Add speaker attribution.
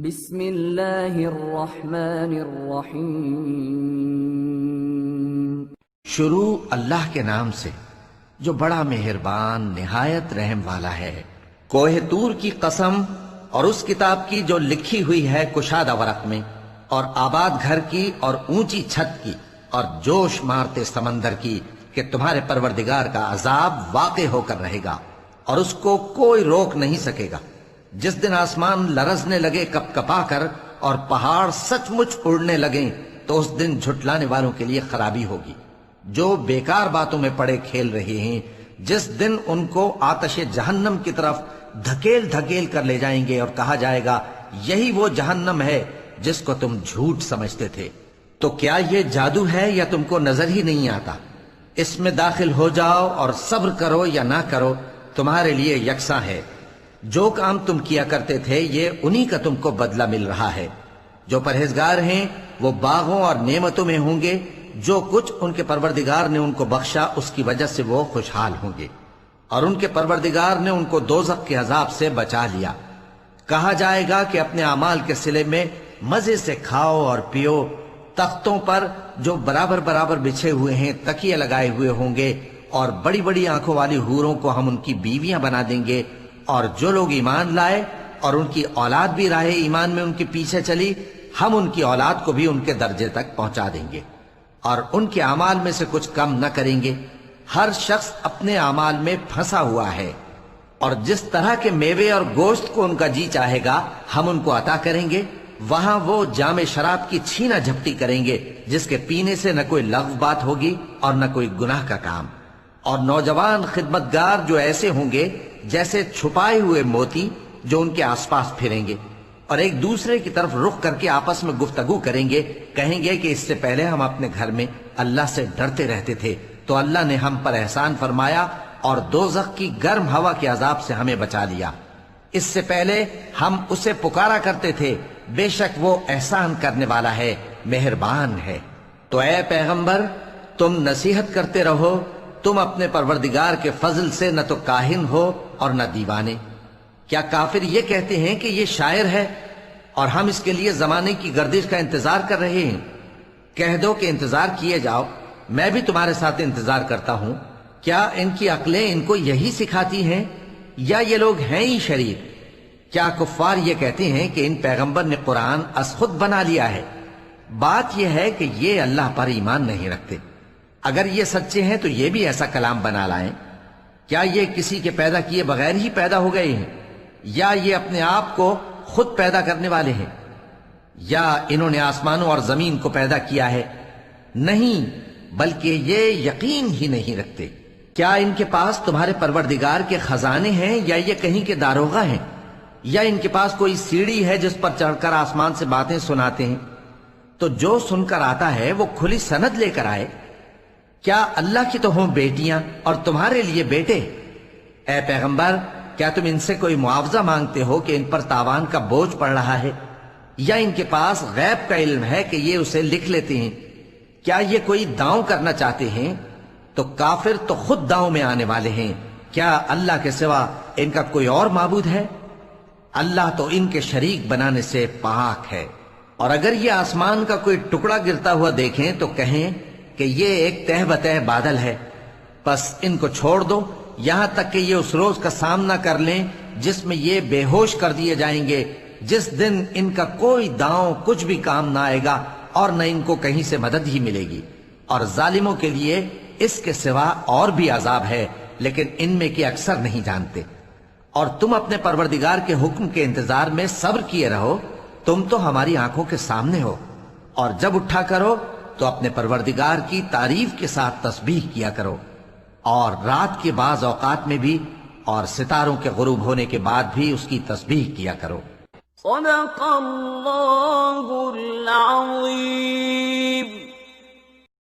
Speaker 1: بسم اللہ الرحمن الرحیم۔
Speaker 2: شروع اللہ کے نام سے جو بڑا مہربان نہایت رحم والا ہے۔ کوہ طور کی قسم اور اس کتاب کی جو لکھی ہوئی ہے کشادہ ورق میں، اور آباد گھر کی اور اونچی چھت کی، اور جوش مارتے سمندر کی کہ تمہارے پروردگار کا عذاب واقع ہو کر رہے گا اور اس کو کوئی روک نہیں سکے گا۔ جس دن آسمان لرزنے لگے کپ کپا کر اور پہاڑ سچ مچ اڑنے لگیں تو اس دن جھٹلانے والوں کے لیے خرابی ہوگی جو بیکار باتوں میں پڑے کھیل رہے ہیں۔ جس دن ان کو آتش جہنم کی طرف دھکیل دھکیل کر لے جائیں گے اور کہا جائے گا یہی وہ جہنم ہے جس کو تم جھوٹ سمجھتے تھے۔ تو کیا یہ جادو ہے یا تم کو نظر ہی نہیں آتا؟ اس میں داخل ہو جاؤ اور صبر کرو یا نہ کرو تمہارے لیے یکساں ہے۔ جو کام تم کیا کرتے تھے یہ انہی کا تم کو بدلہ مل رہا ہے۔ جو پرہیزگار ہیں وہ باغوں اور نعمتوں میں ہوں گے، جو کچھ ان کے پروردگار نے ان کو بخشا اس کی وجہ سے وہ خوشحال ہوں گے، اور ان کے پروردگار نے ان کو دوزخ کے عذاب سے بچا لیا۔ کہا جائے گا کہ اپنے اعمال کے صلے میں مزے سے کھاؤ اور پیو۔ تختوں پر جو برابر برابر بچھے ہوئے ہیں تکیے لگائے ہوئے ہوں گے، اور بڑی بڑی آنکھوں والی حوروں کو ہم ان کی بیویاں بنا دیں گے۔ اور جو لوگ ایمان لائے اور ان کی اولاد بھی راہ ایمان میں ان کے پیچھے چلی، ہم ان کی اولاد کو بھی ان کے درجے تک پہنچا دیں گے اور ان کے اعمال میں سے کچھ کم نہ کریں گے۔ ہر شخص اپنے اعمال میں پھنسا ہوا ہے، اور جس طرح کے میوے اور گوشت کو ان کا جی چاہے گا ہم ان کو عطا کریں گے۔ وہاں وہ جام شراب کی چھینا جھپٹی کریں گے جس کے پینے سے نہ کوئی لغو بات ہوگی اور نہ کوئی گناہ کا کام۔ اور نوجوان خدمتگار جو ایسے ہوں گے جیسے چھپائے ہوئے موتی جو ان کے آس پاس پھریں گے، اور ایک دوسرے کی طرف رخ کر کے آپس میں گفتگو کریں گے، کہیں گے کہ اس سے پہلے ہم اپنے گھر میں اللہ سے ڈرتے رہتے تھے تو اللہ نے ہم پر احسان فرمایا اور دوزخ کی گرم ہوا کے عذاب سے ہمیں بچا لیا۔ اس سے پہلے ہم اسے پکارا کرتے تھے، بے شک وہ احسان کرنے والا ہے، مہربان ہے۔ تو اے پیغمبر تم نصیحت کرتے رہو، تم اپنے پروردگار کے فضل سے نہ تو کاہن ہو اور نہ دیوانے۔ کیا کافر یہ کہتے ہیں کہ یہ شاعر ہے اور ہم اس کے لیے زمانے کی گردش کا انتظار کر رہے ہیں؟ کہہ دو کہ انتظار کیے جاؤ، میں بھی تمہارے ساتھ انتظار کرتا ہوں۔ کیا ان کی عقلیں ان کو یہی سکھاتی ہیں یا یہ لوگ ہیں ہی شریر؟ کیا کفار یہ کہتے ہیں کہ ان پیغمبر نے قرآن از خود بنا لیا ہے؟ بات یہ ہے کہ یہ اللہ پر ایمان نہیں رکھتے۔ اگر یہ سچے ہیں تو یہ بھی ایسا کلام بنا لائیں۔ کیا یہ کسی کے پیدا کیے بغیر ہی پیدا ہو گئے ہیں، یا یہ اپنے آپ کو خود پیدا کرنے والے ہیں، یا انہوں نے آسمانوں اور زمین کو پیدا کیا ہے؟ نہیں، بلکہ یہ یقین ہی نہیں رکھتے۔ کیا ان کے پاس تمہارے پروردگار کے خزانے ہیں یا یہ کہیں کے داروغہ ہیں، یا ان کے پاس کوئی سیڑھی ہے جس پر چڑھ کر آسمان سے باتیں سناتے ہیں؟ تو جو سن کر آتا ہے وہ کھلی سند لے کر آئے۔ کیا اللہ کی تو ہوں بیٹیاں اور تمہارے لیے بیٹے؟ اے پیغمبر کیا تم ان سے کوئی معاوضہ مانگتے ہو کہ ان پر تاوان کا بوجھ پڑ رہا ہے، یا ان کے پاس غیب کا علم ہے کہ یہ اسے لکھ لیتے ہیں؟ کیا یہ کوئی داؤں کرنا چاہتے ہیں؟ تو کافر تو خود داؤں میں آنے والے ہیں۔ کیا اللہ کے سوا ان کا کوئی اور معبود ہے؟ اللہ تو ان کے شریک بنانے سے پاک ہے۔ اور اگر یہ آسمان کا کوئی ٹکڑا گرتا ہوا دیکھیں تو کہیں کہ یہ ایک تہ بتہ بادل ہے، پس ان کو چھوڑ دو یہاں تک کہ یہ اس روز کا سامنا کر لیں جس میں یہ بے ہوش کر دیے جائیں گے، جس دن ان کا کوئی داؤں کچھ بھی کام نہ آئے گا اور نہ ان کو کہیں سے مدد ہی ملے گی۔ اور ظالموں کے لیے اس کے سوا اور بھی عذاب ہے، لیکن ان میں کے اکثر نہیں جانتے۔ اور تم اپنے پروردگار کے حکم کے انتظار میں صبر کیے رہو، تم تو ہماری آنکھوں کے سامنے ہو۔ اور جب اٹھا کرو تو اپنے پروردگار کی تعریف کے ساتھ تسبیح کیا کرو، اور رات کے بعض اوقات میں بھی اور ستاروں کے غروب ہونے کے بعد بھی اس کی تسبیح کیا کرو۔
Speaker 1: صدق اللہ العظیم۔